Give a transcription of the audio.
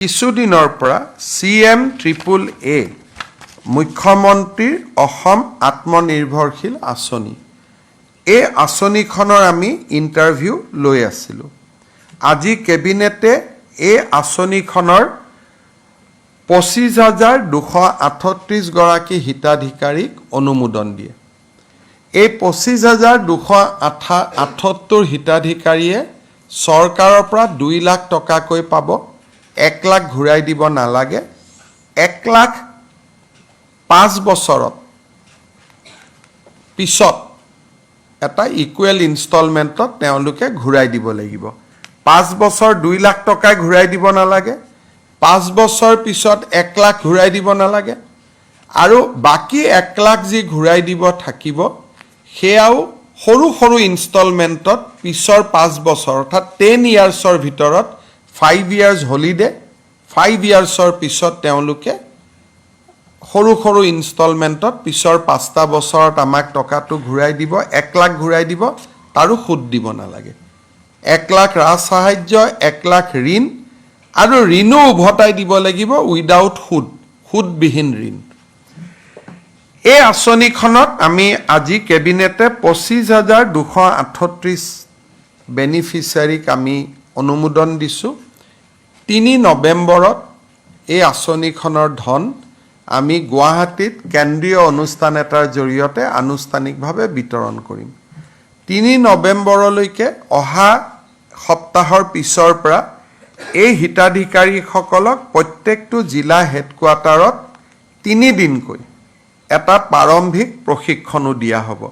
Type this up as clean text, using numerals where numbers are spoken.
কিছুদিনৰ পৰা CMAAA মুখ্যমন্ত্ৰীৰ অসম আত্মনিৰ্ভৰশীল আঁচনি এই আঁচনিখনৰ আমি ইণ্টাৰভিউ লৈ আছিলোঁ। আজি কেবিনেটে এই আঁচনিখনৰ 25,238 গৰাকী হিতাধিকাৰীক অনুমোদন দিয়ে। এই 25,278 হিতাধিকাৰীয়ে চৰকাৰৰ পৰা 2 লাখ টকাকৈ পাব। 1 লাখ ঘূৰাই দিব নালাগে। 1 লাখ 5 বছৰত পিছত এটা ইকুৱেল ইনষ্টলমেণ্টত তেওঁলোকে ঘূৰাই দিব লাগিব। 5 বছৰ 2 লাখ টকাই ঘূৰাই দিব নালাগে। 5 বছৰ পিছত 1 লাখ ঘূৰাই দিব নালাগে। আৰু বাকী 1 লাখ যি ঘূৰাই দিব থাকিব সেয়াও সৰু সৰু ইনষ্টলমেণ্টত পিছৰ 5 বছৰ অৰ্থাৎ 10 ইয়াৰ্ছৰ ভিতৰত 5 years হলিডে 5 ইয়াৰ্ছৰ পিছত তেওঁলোকে সৰু সৰু ইনষ্টলমেণ্টত পিছৰ 5টা বছৰত আমাক টকাটো ঘূৰাই দিব। 1 লাখ ঘূৰাই দিব, তাৰো সুদ দিব নালাগে। 1 লাখ ৰাজ সাহায্য, 1 লাখ ঋণ আৰু ঋণো উভতাই দিব লাগিব উইদাউট সুদবিহীন ঋণ। এই আঁচনিখনত আমি আজি কেবিনেটে 25,238 বেনিফিচিয়াৰীক আমি অনুমোদন দিছোঁ। 3 নৱেম্বৰত এই আঁচনিখনৰ ধন আমি গুৱাহাটীত কেন্দ্ৰীয় অনুষ্ঠান এটাৰ জৰিয়তে আনুষ্ঠানিকভাৱে বিতৰণ কৰিম। 3 নৱেম্বৰলৈকে অহা সপ্তাহৰ পিছৰ পৰা এই হিতাধিকাৰীসকলক প্ৰত্যেকটো জিলা হেডকোৱাৰ্টাৰত 3 দিনকৈ এটা প্ৰাৰম্ভিক প্ৰশিক্ষণো দিয়া হ'ব।